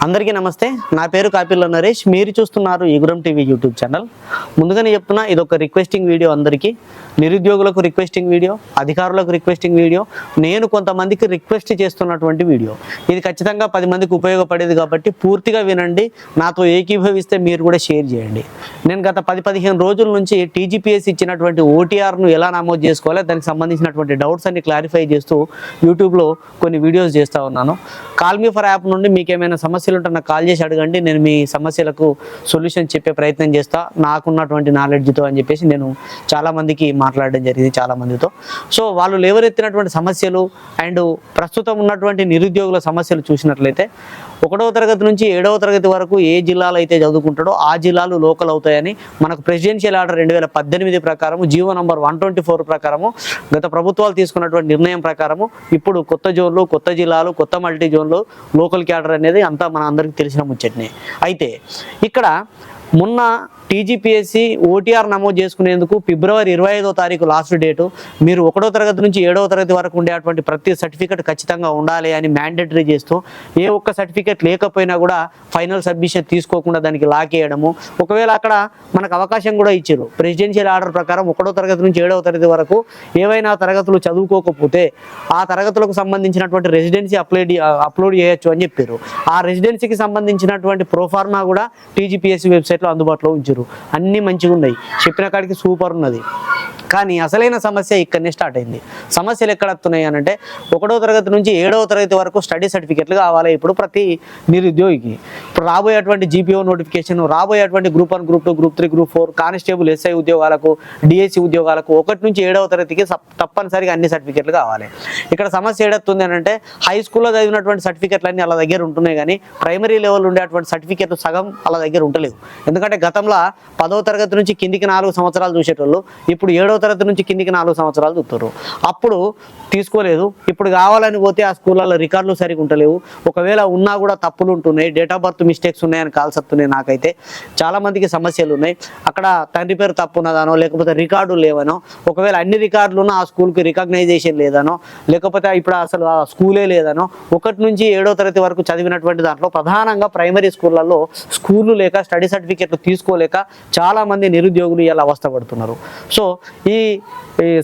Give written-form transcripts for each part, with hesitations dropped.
అందరికీ నమస్తే. నా పేరు కాపిల్ల నరేష్. మీరు చూస్తున్నారు ఈగురం టీవీ యూట్యూబ్ ఛానల్. ముందుగానే చెప్తున్నా, ఇది ఒక రిక్వెస్టింగ్ వీడియో. అందరికీ నిరుద్యోగులకు రిక్వెస్టింగ్ వీడియో, అధికారులకు రిక్వెస్టింగ్ వీడియో, నేను కొంతమందికి రిక్వెస్ట్ చేస్తున్నటువంటి వీడియో. ఇది ఖచ్చితంగా 10 మందికి ఉపయోగపడేది కాబట్టి పూర్తిగా వినండి. నాతో ఏకీభవిస్తే మీరు కూడా షేర్ చేయండి. నేను గత 10-15 రోజుల నుంచి టీజీపీఎస్ ఇచ్చినటువంటి ఓటీఆర్ను ఎలా నమోదు చేసుకోవాలో దానికి సంబంధించినటువంటి డౌట్స్ అన్ని క్లారిఫై చేస్తూ యూట్యూబ్లో కొన్ని వీడియోస్ చేస్తూ ఉన్నాను. కాల్ మీ ఫర్ యాప్ నుండి మీకు ఏమైనా సమస్యలు ఉంటే నాకు కాల్ చేసి అడగండి. నేను మీ సమస్యలకు సొల్యూషన్ చెప్పే ప్రయత్నం చేస్తా నాకున్నటువంటి నాలెడ్జ్తో అని చెప్పేసి నేను చాలామందికి మాట్లాడడం జరిగింది, చాలామందితో. సో వాళ్ళు లేవనెత్తినటువంటి సమస్యలు అండ్ ప్రస్తుతం ఉన్నటువంటి నిరుద్యోగుల సమస్యలు చూసినట్లయితే 1వ తరగతి నుంచి 7వ తరగతి వరకు ఏ జిల్లాలో అయితే చదువుకుంటాడో ఆ జిల్లాలు లోకల్ అవుతాయని మనకు ప్రెసిడెన్షియల్ ఆర్డర్ 2018 ప్రకారము, జీవో నంబర్ 124 ప్రకారము, గత ప్రభుత్వాలు తీసుకున్నటువంటి నిర్ణయం ప్రకారము ఇప్పుడు కొత్త జోన్లు, కొత్త జిల్లాలు, కొత్త మల్టీ జోన్లు, లోకల్ క్యాడర్ అనేది అంతా మన అందరికీ తెలిసిన ముచ్చట్నే. అయితే ఇక్కడ మొన్న టీజీపీఎస్సీ ఓటీఆర్ నమోదు చేసుకునేందుకు ఫిబ్రవరి 25వ తారీఖు లాస్ట్ డేటు. మీరు 1వ తరగతి నుంచి 7వ తరగతి వరకు ఉండేటువంటి ప్రతి సర్టిఫికెట్ ఖచ్చితంగా ఉండాలి అని మ్యాండేటరీ చేస్తూ ఏ ఒక్క సర్టిఫికెట్ లేకపోయినా కూడా ఫైనల్ సబ్మిషన్ తీసుకోకుండా దానికి లాక్ చేయడము. ఒకవేళ అక్కడ మనకు అవకాశం కూడా ఇచ్చారు. ప్రెసిడెన్షియల్ ఆర్డర్ ప్రకారం 1వ తరగతి నుంచి 7వ తరగతి వరకు ఏవైనా తరగతులు చదువుకోకపోతే ఆ తరగతులకు సంబంధించినటువంటి రెసిడెన్సీ అప్లోడ్ చేయొచ్చు అని చెప్పారు. ఆ రెసిడెన్సీకి సంబంధించినటువంటి ప్రోఫార్మా కూడా టీజీపీఎస్సీ వెబ్సైట్లో అందుబాటులో ఉంచారు. అన్నీ మంచిగా ఉన్నాయి, చెప్పిన కాడికి సూపర్ ఉన్నది. కానీ అసలైన సమస్య ఇక్కడనే స్టార్ట్ అయింది. సమస్యలు ఎక్కడ వస్తున్నాయి అని అంటే 1వ తరగతి నుంచి 7వ తరగతి వరకు స్టడీ సర్టిఫికెట్లు కావాలి ఇప్పుడు ప్రతి నిరుద్యోగికి. ఇప్పుడు రాబోయేటువంటి జీపీఓ నోటిఫికేషన్, రాబోయేటువంటి group 1, group 2, group 3, group 4, constable, SI ఉద్యోగాలకు, డిఎస్సి ఉద్యోగాలకు 1 నుంచి 7వ తరగతికి తప్పనిసరిగా అన్ని సర్టిఫికెట్లు కావాలి. ఇక్కడ సమస్య ఏడవుతుంది అని అంటే హై స్కూల్లో చదివినటువంటి సర్టిఫికెట్లు అన్నీ వాళ్ళ దగ్గర ఉంటున్నాయి, కానీ ప్రైమరీ లెవెల్ ఉండేటువంటి సర్టిఫికెట్లు సగం వాళ్ళ దగ్గర ఉంటలేవు. ఎందుకంటే గతంలో 10వ తరగతి నుంచి కిందికి 4 సంవత్సరాలు చూసేటోళ్ళు ఇప్పుడు 7వ తరగతి నుంచి కిందికి 4 సంవత్సరాలు చూస్తారు. అప్పుడు తీసుకోలేదు. ఇప్పుడు కావాలని పోతే ఆ స్కూళ్ళలో రికార్డులు సరిగా ఉంటలేవు. ఒకవేళ ఉన్నా కూడా తప్పులు ఉంటున్నాయి, డేట్ ఆఫ్ బర్త్ మిస్టేక్స్ ఉన్నాయని కాల్స్ వస్తున్నాయి. నాకైతే చాలామందికి సమస్యలు ఉన్నాయి. అక్కడ తండ్రి పేరు తప్పు ఉన్నదానో, లేకపోతే రికార్డులు లేవనో, ఒకవేళ అన్ని రికార్డులు ఉన్నా ఆ స్కూల్కి రికగ్నైజేషన్ లేదనో, లేకపోతే ఇప్పుడు అసలు ఆ స్కూలే లేదనో, 1 నుంచి 7వ తరగతి వరకు చదివినటువంటి దాంట్లో ప్రధానంగా ప్రైమరీ స్కూళ్ళల్లో స్కూళ్ళు లేక స్టడీ సర్టిఫికెట్లు తీసుకోలేక చాలామంది నిరుద్యోగులు ఇలా అవస్థపడుతున్నారు. సో ఈ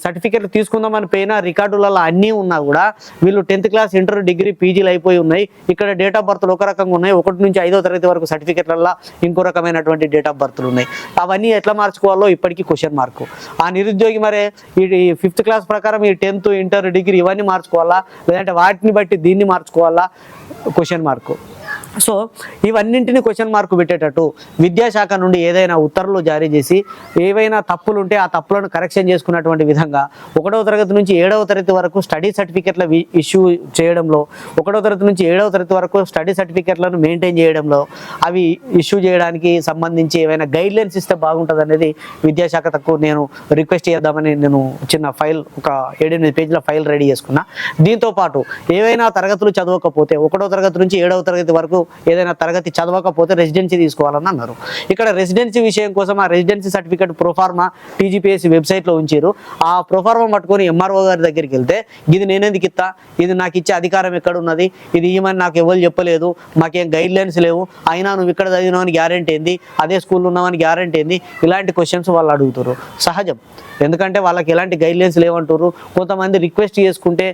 సర్టిఫికెట్లు తీసుకుందామని పోయినా రికార్డులలో అన్నీ ఉన్నా కూడా వీళ్ళు 10th క్లాస్, ఇంటర్, డిగ్రీ, పీజీలు అయిపోయి ఉన్నాయి. ఇక్కడ డేట్ ఆఫ్ బర్త్లు ఒక రకంగా ఉన్నాయి. 1 నుంచి 5వ తరగతి వరకు సర్టిఫికెట్లలో ఇంకో రకమైనటువంటి డేట్ ఆఫ్ బర్త్లు ఉన్నాయి. అవన్నీ ఎట్లా మార్చుకోవాలో ఇప్పటికీ క్వశ్చన్ మార్కు. ఆ నిరుద్యోగి మరి ఈ 5th క్లాస్ ప్రకారం ఈ 10th, ఇంటర్, డిగ్రీ ఇవన్నీ మార్చుకోవాలా, లేదంటే వాటిని బట్టి దీన్ని మార్చుకోవాలా, క్వశ్చన్ మార్కు. సో ఇవన్నింటినీ క్వశ్చన్ మార్కు పెట్టేటట్టు విద్యాశాఖ నుండి ఏదైనా ఉత్తర్వులు జారీ చేసి ఏవైనా తప్పులు ఉంటే ఆ తప్పులను కరెక్షన్ చేసుకున్నటువంటి విధంగా 1వ తరగతి నుంచి 7వ తరగతి వరకు స్టడీ సర్టిఫికెట్ల ఇష్యూ చేయడంలో, 1వ తరగతి నుంచి 7వ తరగతి వరకు స్టడీ సర్టిఫికెట్లను మెయింటైన్ చేయడంలో, అవి ఇష్యూ చేయడానికి సంబంధించి ఏవైనా గైడ్లైన్స్ ఇస్తే బాగుంటుంది అనేది విద్యాశాఖకు నేను రిక్వెస్ట్ చేద్దామని నేను చిన్న ఫైల్, ఒక 7-8 పేజీల ఫైల్ రెడీ చేసుకున్నా. దీంతోపాటు ఏవైనా తరగతులు చదవకపోతే 1వ తరగతి నుంచి 7వ తరగతి వరకు ఏదైనా తరగతి చదవకపోతే రెసిడెన్సీ తీసుకోవాలని అన్నారు. ఇక్కడ రెసిడెన్సీ విషయం కోసం ఆ రెసిడెన్సీ సర్టిఫికేట్ ప్రోఫార్మా టీజీపీఎస్సీ వెబ్సైట్లో ఉంచారు. ఆ ప్రోఫార్మా పట్టుకొని ఎంఆర్ఓ గారి దగ్గరికి వెళ్తే ఇది నేనెందుకు ఇస్తా, ఇది నాకు ఇచ్చే అధికారం ఎక్కడ ఉన్నది, ఇది ఇవ్వమని నాకు ఎవరు చెప్పలేదు, మాకేం గైడ్ లైన్స్ లేవు, అయినా నువ్వు ఇక్కడ చదివినావని గ్యారెంటీ ఏంది, అదే స్కూల్లో ఉన్నామని గ్యారెంటీ ఏంది, ఇలాంటి క్వశ్చన్స్ వాళ్ళు అడుగుతారు. సహజం, ఎందుకంటే వాళ్ళకి ఎలాంటి గైడ్లైన్స్ లేవంటారు. కొంతమంది రిక్వెస్ట్ చేసుకుంటే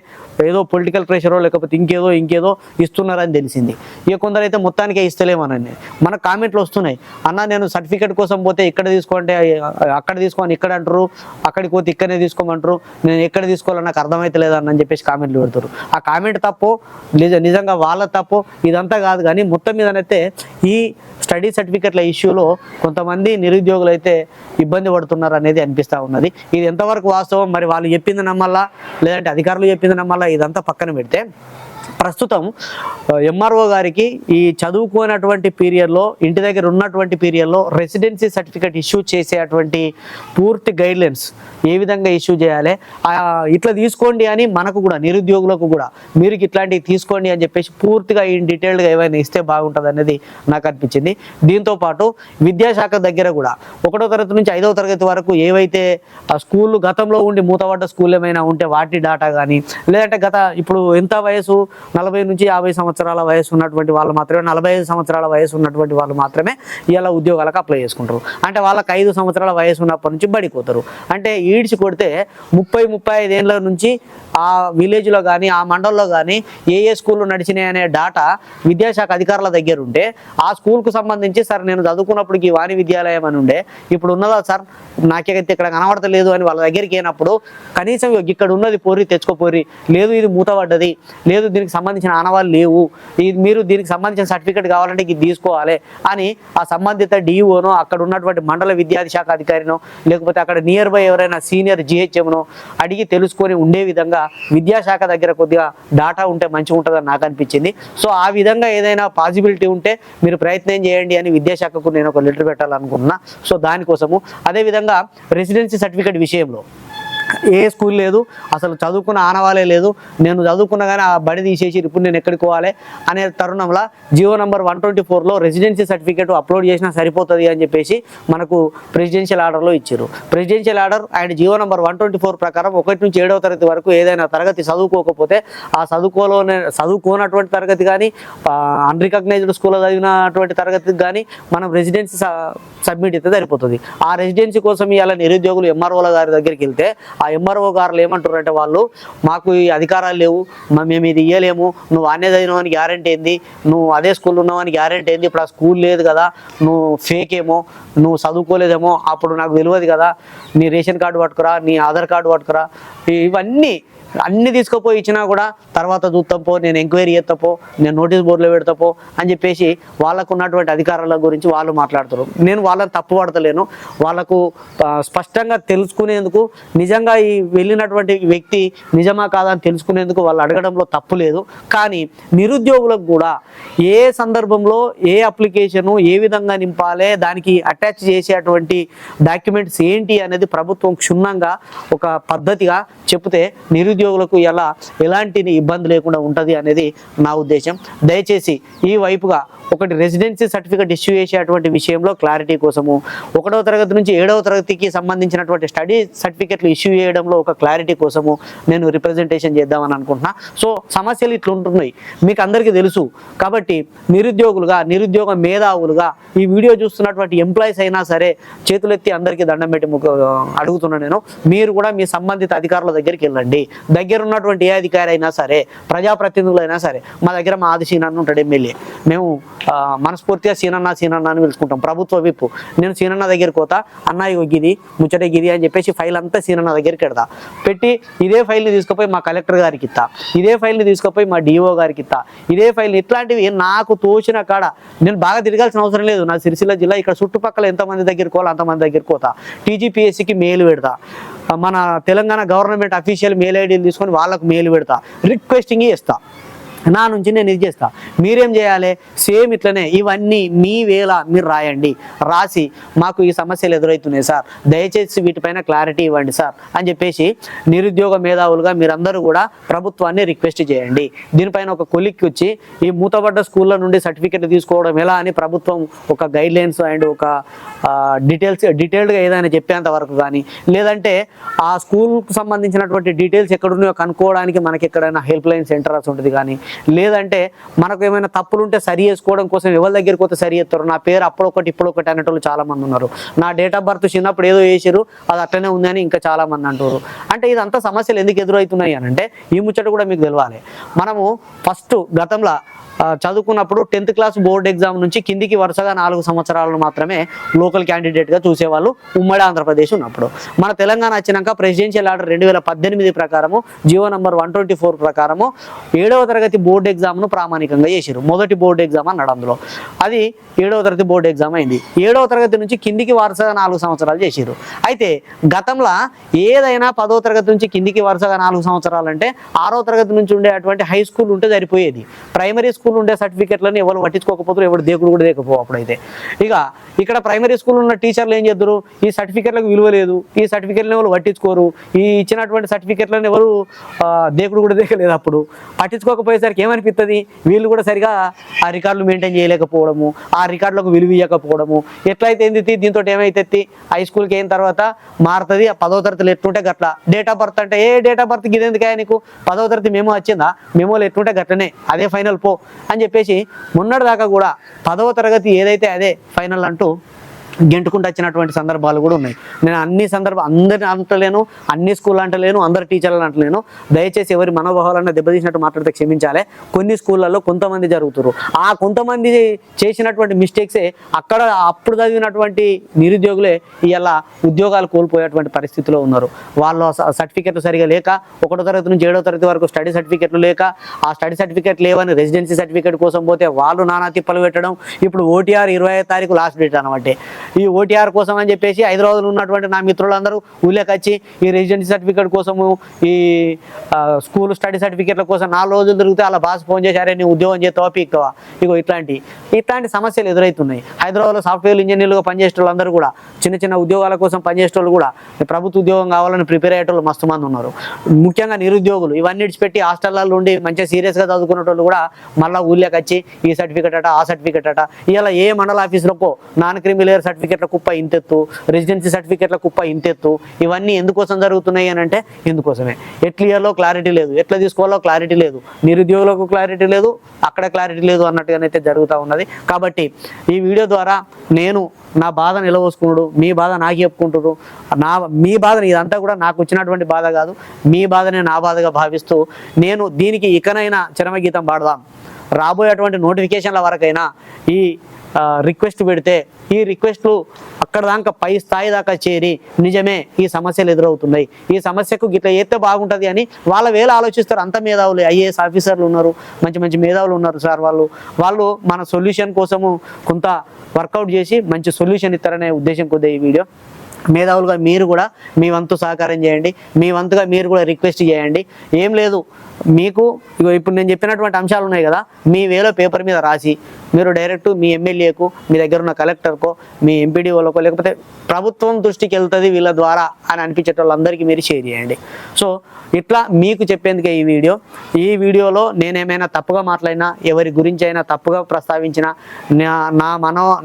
ఏదో పొలిటికల్ ప్రెషరో లేకపోతే ఇంకేదో ఇస్తున్నారని తెలిసింది. ఇక కొందరైతే మొత్తానికే ఇస్తలేమనండి. మన కామెంట్లు వస్తున్నాయి, అన్న నేను సర్టిఫికేట్ కోసం పోతే ఇక్కడ తీసుకోంటే అక్కడ తీసుకోని ఇక్కడ అంటారు, అక్కడికి పోతే ఇక్కడనే తీసుకోమంటారు, నేను ఎక్కడ తీసుకోవాలని నాకు అర్థమైతే లేదని చెప్పేసి కామెంట్లు పెడతారు. ఆ కామెంట్ తప్పు, నిజంగా వాళ్ళ తప్పు ఇదంతా కాదు. కానీ మొత్తం మీదనైతే ఈ స్టడీ సర్టిఫికెట్ల ఇష్యూలో కొంతమంది నిరుద్యోగులు అయితే ఇబ్బంది పడుతున్నారు అనేది అనిపిస్తూ ఉన్నది. ఇది ఎంతవరకు వాస్తవం, మరి వాళ్ళు చెప్పింది నమ్మాలా లేదంటే అధికారులు చెప్పింది నమ్మాలా, ఇదంతా పక్కన పెడితే ప్రస్తుతం ఎంఆర్ఓ గారికి ఈ చదువుకున్నటువంటి పీరియడ్లో, ఇంటి దగ్గర ఉన్నటువంటి పీరియడ్లో రెసిడెన్సీ సర్టిఫికేట్ ఇష్యూ చేసేటువంటి పూర్తి గైడ్లైన్స్ ఏ విధంగా ఇష్యూ చేయాలి, ఇట్లా తీసుకోండి అని మనకు కూడా నిరుద్యోగులకు కూడా మీరు ఇట్లాంటివి తీసుకోండి అని చెప్పేసి పూర్తిగా డీటెయిల్డ్గా ఏమైనా ఇస్తే బాగుంటుంది అనేది నాకు అనిపించింది. దీంతోపాటు విద్యాశాఖ దగ్గర కూడా 1వ తరగతి నుంచి 5వ తరగతి వరకు ఏవైతే స్కూళ్ళు గతంలో ఉండి మూతపడ్డ స్కూల్ ఏమైనా ఉంటే వాటి డాటా కానీ, లేదంటే ఇప్పుడు ఎంత వయసు 40 నుంచి 50 సంవత్సరాల వయసు ఉన్నటువంటి వాళ్ళు మాత్రమే, 45 సంవత్సరాల వయసు ఉన్నటువంటి వాళ్ళు మాత్రమే ఇలా ఉద్యోగాలకు అప్లై చేసుకుంటారు. అంటే వాళ్ళకి 5 సంవత్సరాల వయసు ఉన్నప్పటి నుంచి బడిపోతారు. అంటే ఈడ్చి కొడితే 30-35 ఏళ్ళ నుంచి ఆ విలేజ్లో కానీ ఆ మండలంలో కానీ ఏ స్కూళ్ళు నడిచినాయి అనే డాటా విద్యాశాఖ అధికారుల దగ్గర ఉంటే ఆ స్కూల్కు సంబంధించి సార్ నేను చదువుకున్నప్పటికి వాణి విద్యాలయం అని ఉండే, ఇప్పుడు ఉన్నదా సార్ నాకైతే ఇక్కడ కనబడతలేదు అని వాళ్ళ దగ్గరికి అయినప్పుడు కనీసం ఇక్కడ ఉన్నది పోరి తెచ్చుకోపోరి, లేదు ఇది మూతపడ్డది, లేదు దీనికి సంబంధించిన ఆనవాళ్ళు లేవు, ఇది మీరు దీనికి సంబంధించిన సర్టిఫికేట్ కావాలంటే ఇది తీసుకోవాలి అని ఆ సంబంధిత డిఓనో అక్కడ ఉన్నటువంటి మండల విద్యాశాఖ అధికారినో లేకపోతే అక్కడ నియర్ బై ఎవరైనా సీనియర్ జిహెచ్ఎంనో అడిగి తెలుసుకొని ఉండే విధంగా విద్యాశాఖ దగ్గర కొద్దిగా డాటా ఉంటే మంచిగా ఉంటుందని నాకు అనిపించింది. సో ఆ విధంగా ఏదైనా పాసిబిలిటీ ఉంటే మీరు ప్రయత్నం చేయండి అని విద్యాశాఖకు నేను ఒక లెటర్ పెట్టాలనుకుంటున్నా. సో దానికోసము అదేవిధంగా రెసిడెన్సీ సర్టిఫికేట్ విషయంలో ఏ స్కూల్ లేదు, అసలు చదువుకున్న ఆనవాలే లేదు, నేను చదువుకున్నా కానీ ఆ బడి తీసేసి ఇప్పుడు నేను ఎక్కడికి పోవాలి అనే తరుణంలో జీవో నంబర్ 124లో రెసిడెన్సీ సర్టిఫికేట్ అప్లోడ్ చేసినా సరిపోతుంది అని చెప్పేసి మనకు ప్రెసిడెన్షియల్ ఆర్డర్లో ఇచ్చారు. Presidential order and GO number 124 ప్రకారం 1 నుంచి 7వ తరగతి వరకు ఏదైనా తరగతి చదువుకోకపోతే ఆ చదువుకోనటువంటి తరగతి కానీ అన్రికగ్నైజ్డ్ స్కూల్లో చదివినటువంటి తరగతికి కానీ మనం రెసిడెన్సీ సబ్మిట్ అయితే సరిపోతుంది. ఆ రెసిడెన్సీ కోసం ఇలా నిరుద్యోగులు ఎంఆర్ఓల గారి దగ్గరికి వెళ్తే ఆ ఎంఆర్ఓ గారులు ఏమంటారు అంటే వాళ్ళు మాకు ఈ అధికారాలు లేవు, మేము ఇది ఇయ్యలేము, నువ్వు అనే చదివినవని గ్యారెంటీ ఏంది, నువ్వు అదే స్కూల్లో ఉన్నావని గ్యారెంటీ ఏంది, ఇప్పుడు ఆ స్కూల్ లేదు కదా, నువ్వు ఫేక్ ఏమో, నువ్వు చదువుకోలేదేమో, అప్పుడు నాకు తెలియదు కదా, నీ రేషన్ కార్డు పట్టుకురా, నీ ఆధార్ కార్డు పట్టుకురా, ఇవన్నీ అన్ని తీసుకుపోయి ఇచ్చినా కూడా తర్వాత చూస్తాపో, నేను ఎంక్వైరీ చేస్తాపో, నేను నోటీస్ బోర్డులో పెడతాపో అని చెప్పేసి వాళ్ళకు ఉన్నటువంటి అధికారాల గురించి వాళ్ళు మాట్లాడుతారు. నేను వాళ్ళని తప్పు పడతలేను, వాళ్ళకు స్పష్టంగా తెలుసుకునేందుకు నిజంగా ఈ వెళ్ళినటువంటి వ్యక్తి నిజమా కాదా అని తెలుసుకునేందుకు వాళ్ళు అడగడంలో తప్పు లేదు. కానీ నిరుద్యోగులకు కూడా ఏ సందర్భంలో ఏ అప్లికేషను ఏ విధంగా నింపాలి, దానికి అటాచ్ చేసేటువంటి డాక్యుమెంట్స్ ఏంటి అనేది ప్రభుత్వం క్షుణ్ణంగా ఒక పద్ధతిగా చెప్తే నిరుద్యోగులకు ఎలా ఎలాంటి ఇబ్బంది లేకుండా ఉంటుంది అనేది నా ఉద్దేశం. దయచేసి ఈ వైపుగా ఒకటి రెసిడెన్సీ సర్టిఫికేట్ ఇష్యూ చేసేటువంటి విషయంలో క్లారిటీ కోసము 1వ తరగతి నుంచి 7వ తరగతికి సంబంధించినటువంటి స్టడీ సర్టిఫికేట్లు ఇష్యూ చేయడంలో ఒక క్లారిటీ కోసము నేను రిప్రజెంటేషన్ చేద్దామని అనుకుంటున్నా. సో సమస్యలు ఇట్లా ఉంటున్నాయి, మీకు అందరికీ తెలుసు. కాబట్టి నిరుద్యోగులుగా, నిరుద్యోగ మేధావులుగా ఈ వీడియో చూస్తున్నటువంటి ఎంప్లాయీస్ అయినా సరే చేతులెత్తి అందరికీ దండం పెట్టి అడుగుతున్నా నేను, మీరు కూడా మీ సంబంధిత అధికారుల దగ్గరికి వెళ్ళండి. దగ్గర ఉన్నటువంటి ఏ అధికారి అయినా సరే, ప్రజాప్రతినిధులు అయినా సరే, మా దగ్గర మా ఆది సీనన్న ఉంటాడు ఎమ్మెల్యే, మేము మనస్ఫూర్తిగా సీనన్న అని పిలుచుకుంటాం, ప్రభుత్వ విప్పు. నేను సీనన్న దగ్గరికి పోతా, అన్నయ్య గిది ముచ్చట గిది అని చెప్పేసి ఫైల్ అంతా సీనన్న దగ్గరికి పెట్టి ఇదే ఫైల్ని తీసుకుపోయి మా కలెక్టర్ గారికి ఇస్తా, ఇదే ఫైల్ని తీసుకుపోయి మా డిఓ గారికి ఇస్తా, ఇదే ఫైల్ని ఇట్లాంటివి నాకు తోచిన కాడ నేను బాగా తిరగాల్సిన అవసరం లేదు. నా సిరిసిల్ల జిల్లా ఇక్కడ చుట్టుపక్కల ఎంతమంది దగ్గరికి పోవాలి అంతమంది దగ్గరికి పోతా, టీజీపీఎస్సీకి మెయిల్ పెడతా, మన తెలంగాణ గవర్నమెంట్ అఫీషియల్ మెయిల్ ఐడీలు తీసుకొని వాళ్ళకు మెయిల్ పెడతా, రిక్వెస్టింగ్ చేస్తా, నా నుంచి నేను ఇది చేస్తా. మీరేం చేయాలి, సేమ్ ఇట్లనే ఇవన్నీ మీ వేళ మీరు రాయండి, రాసి మాకు ఈ సమస్యలు ఎదురవుతున్నాయి సార్, దయచేసి వీటిపైన క్లారిటీ ఇవ్వండి సార్ అని చెప్పేసి నిరుద్యోగ మేధావులుగా మీరందరూ కూడా ప్రభుత్వాన్ని రిక్వెస్ట్ చేయండి. దీనిపైన ఒక కొలిక్కి వచ్చి ఈ మూతబడ్డ స్కూళ్ళ నుండి సర్టిఫికెట్ తీసుకోవడం ఎలా అని ప్రభుత్వం ఒక గైడ్లైన్స్ అండ్ ఒక డీటెయిల్డ్గా ఏదైనా చెప్పేంత వరకు కానీ, లేదంటే ఆ స్కూల్కి సంబంధించినటువంటి డీటెయిల్స్ ఎక్కడున్నాయో కనుక్కోవడానికి మనకి ఎక్కడైనా హెల్ప్ లైన్ సెంటర్స్ ఉంటుంది, కానీ లేదంటే మనకు ఏమైనా తప్పులు ఉంటే సరి చేసుకోవడం కోసం ఎవరి దగ్గరికి పోతే సరి చేస్తారు. నా పేరు అప్పుడొకటి ఇప్పుడొకటి అనేటోళ్ళు చాలా మంది ఉన్నారు. నా డేట్ ఆఫ్ బర్త్ చిన్నప్పుడు ఏదో చేసారు అది అట్లనే ఉంది అని ఇంకా చాలా మంది అంటారు. అంటే ఇదంతా సమస్యలు ఎందుకు ఎదురవుతున్నాయి అని అంటే ఈ ముచ్చట కూడా మీకు తెలవాలి. మనము ఫస్ట్ గతంలో చదువుకున్నప్పుడు 10th క్లాస్ బోర్డు ఎగ్జామ్ నుంచి కిందికి వరుసగా 4 సంవత్సరాలను మాత్రమే లోకల్ క్యాండిడేట్గా చూసేవాళ్ళు ఉమ్మడి ఆంధ్రప్రదేశ్ ఉన్నప్పుడు. మన తెలంగాణ వచ్చినాక ప్రెసిడెన్షియల్ ఆర్డర్ 2018 ప్రకారము జీవో నంబర్ 124 ప్రకారము 7వ తరగతి బోర్డు ఎగ్జామ్ను ప్రామాణికంగా చేశారు. మొదటి బోర్డు ఎగ్జామ్ అన్నాడు అందులో, అది 7వ తరగతి బోర్డు ఎగ్జామ్ అయింది. 7వ తరగతి నుంచి కిందికి వరుసగా 4 సంవత్సరాలు చేశారు. అయితే గతంలో ఏదైనా 10వ తరగతి నుంచి కిందికి వరుసగా 4 సంవత్సరాలు అంటే 6వ తరగతి నుంచి ఉండేటువంటి హై స్కూల్ ఉంటే సరిపోయేది. ప్రైమరీ స్కూల్ ఉండే సర్టిఫికెట్లని ఎవరు పట్టించుకోకపోతారు, ఎవరు దేకుడు కూడా దేకపో. అప్పుడైతే ఇక ఇక్కడ ప్రైమరీ స్కూల్ ఉన్న టీచర్లు ఏం చేద్దరు, ఈ సర్టిఫికెట్లకు విలువ లేదు, ఈ సర్టిఫికెట్లను ఎవరు పట్టించుకోరు, ఈ ఇచ్చినటువంటి సర్టిఫికెట్లను ఎవరు దేకుడు కూడా దేకలేదు. అప్పుడు పట్టించుకోకపోయేసరికి చూసేసరికి ఏమనిపిస్తుంది, వీళ్ళు కూడా సరిగా ఆ రికార్డులు మెయింటైన్ చేయలేకపోవడము, ఆ రికార్డులకు విలువ ఇవ్వకపోవడము. ఎట్లయితే ఏంది దీంతో ఏమైతే హై స్కూల్కి అయిన తర్వాత మారుతుంది. ఆ 10వ తరగతిలో ఎట్లుంటే గట్ల. డేట్ ఆఫ్ బర్త్ అంటే డేట్ ఆఫ్ బర్త్కి ఇదేందుకే నీకు 10వ తరగతి మెమో వచ్చిందా, మెమోలు ఎట్లుంటే గట్లనే అదే ఫైనల్ పో అని చెప్పేసి మొన్నటి దాకా కూడా 10వ తరగతి ఏదైతే అదే ఫైనల్ అంటూ గెంటుకుంటూ వచ్చినటువంటి సందర్భాలు కూడా ఉన్నాయి. నేను అందరిని అంటలేను, అన్ని స్కూల్ అంటలేను, అందరు టీచర్లు అంటలేను. దయచేసి ఎవరి మనోభావాలన్నా దెబ్బతీసినట్టు మాట్లాడితే క్షమించాలి. కొన్ని స్కూళ్ళల్లో కొంతమంది జరుగుతారు. ఆ కొంతమంది చేసినటువంటి మిస్టేక్సే అప్పుడు చదివినటువంటి నిరుద్యోగులే ఇవాళ ఉద్యోగాలు కోల్పోయేటువంటి పరిస్థితిలో ఉన్నారు. వాళ్ళు సర్టిఫికెట్లు సరిగా లేక 1వ తరగతి నుంచి 7వ తరగతి వరకు స్టడీ సర్టిఫికెట్లు లేక, ఆ స్టడీ సర్టిఫికెట్ లేవని రెసిడెన్సీ సర్టిఫికెట్ కోసం పోతే వాళ్ళు నానా తిప్పలు పెట్టడం. ఇప్పుడు ఓటీఆర్ 25వ తారీఖు లాస్ట్ డేట్ అనమాట. ఈ ఓటీఆర్ కోసం అని చెప్పేసి హైదరాబాద్లో ఉన్నటువంటి నా మిత్రులందరూ ఊళ్ళకి వచ్చి ఈ రెసిడెన్సీ సర్టిఫికేట్ కోసము, ఈ స్కూల్ స్టడీ సర్టిఫికేట్ల కోసం 4 రోజులు తిరిగితే అలా బాస్ ఫోన్ చేశారే నీ ఉద్యోగం చేస్తావా పీక్తావా. ఇగో ఇట్లాంటి సమస్యలు ఎదురవుతున్నాయి. హైదరాబాద్లో సాఫ్ట్వేర్ ఇంజనీర్లుగా పనిచేసే వాళ్ళందరూ కూడా, చిన్న ఉద్యోగాల కోసం పనిచేసే వాళ్ళు కూడా, ప్రభుత్వ ఉద్యోగం కావాలని ప్రిపేర్ అయ్యేటోళ్ళు మస్తు మంది ఉన్నారు. ముఖ్యంగా నిరుద్యోగులు ఇవన్నీ విడిచిపెట్టి హాస్టల్లో ఉండి మంచిగా సీరియస్గా చదువుకునే వాళ్ళు కూడా మళ్ళీ ఊళ్ళకి వచ్చి ఈ సర్టిఫికేట్ అట, ఆ సర్టిఫికేట్ అట. ఇలా ఏ మండల ఆఫీసులకో నాన్ క్రిమిలేయర్ సర్టిఫికెట్ల కుప్ప ఇంతెత్తు, రెసిడెన్సీ సర్టిఫికెట్ల కుప్ప ఇంతెత్తు. ఇవన్నీ ఎందుకోసం జరుగుతున్నాయి అని అంటే ఇందుకోసమే. ఎట్లియర్లో క్లారిటీ లేదు, ఎట్లా తీసుకోవాలో క్లారిటీ లేదు, నిరుద్యోగులకు క్లారిటీ లేదు, అక్కడ క్లారిటీ లేదు అన్నట్టుగానైతే జరుగుతూ ఉన్నది. కాబట్టి ఈ వీడియో ద్వారా నేను నా బాధ నిలవోసుకున్నాడు, మీ బాధ నాకు చెప్పుకుంటున్నారు. మీ బాధ ఇదంతా కూడా నాకు వచ్చినటువంటి బాధ కాదు, మీ బాధనే నా బాధగా భావిస్తూ నేను దీనికి ఇకనైనా చరమగీతం పాడదాం. రాబోయేటువంటి నోటిఫికేషన్ల వరకైనా ఈ రిక్వెస్ట్ పెడితే ఈ రిక్వెస్ట్లు అక్కడ దాకా పై స్థాయి దాకా చేరి నిజమే ఈ సమస్యలు ఎదురవుతున్నాయి, ఈ సమస్యకు గిట్లా చేస్తే బాగుంటుంది అని వాళ్ళ వేళ ఆలోచిస్తారు. అంత మేధావులు ఐఏఎస్ ఆఫీసర్లు ఉన్నారు, మంచి మేధావులు ఉన్నారు సార్. వాళ్ళు మన సొల్యూషన్ కోసము కొంత వర్కౌట్ చేసి మంచి సొల్యూషన్ ఇస్తారనే ఉద్దేశం కొద్దిగా ఈ వీడియో. మేధావులుగా మీరు కూడా మీ వంతు సహకారం చేయండి, మీ వంతుగా మీరు కూడా రిక్వెస్ట్ చేయండి. ఏం లేదు, మీకు ఇప్పుడు నేను చెప్పినటువంటి అంశాలు ఉన్నాయి కదా, మీ వేలో పేపర్ మీద రాసి మీరు డైరెక్ట్ మీ ఎమ్మెల్యేకు, మీ దగ్గర ఉన్న కలెక్టర్కో, మీ ఎంపీడీఓలకో, లేకపోతే ప్రభుత్వం దృష్టికి వెళ్తుంది వీళ్ళ ద్వారా అని అనిపించే వాళ్ళందరికీ మీరు షేర్ చేయండి. సో ఇట్లా మీకు చెప్పేందుకే ఈ వీడియోలో నేనేమైనా తప్పుగా మాట్లాడినా, ఎవరి గురించి అయినా తప్పుగా ప్రస్తావించినా,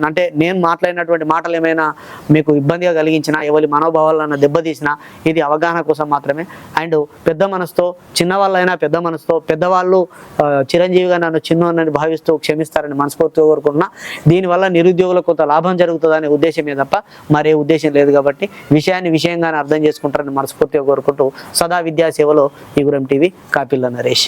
అంటే నేను మాట్లాడినటువంటి మాటలు ఏమైనా మీకు ఇబ్బందిగా కలిగించినా, ఎవరి మనోభావాలను దెబ్బతీసినా ఇది అవగాహన కోసం మాత్రమే. అండ్ పెద్ద మనసుతో, చిన్నవాళ్ళైనా పెద్ద మనసుతో, పెద్దవాళ్ళు చిరంజీవిగా నన్ను చిన్నవాడిని భావిస్తూ క్షమిస్తారని మనస్ఫూర్తిగా కోరుకుంటున్నా. దీనివల్ల నిరుద్యోగులకు కొంత లాభం జరుగుతుందనే ఉద్దేశమే తప్ప మరే ఉద్దేశం లేదు. కాబట్టి విషయంగానే అర్థం చేసుకుంటారని మనస్ఫూర్తిగా కోరుకుంటూ సదా విద్యాసేవలో ఈగురం టీవీ, కాపిల్ల నరేష్.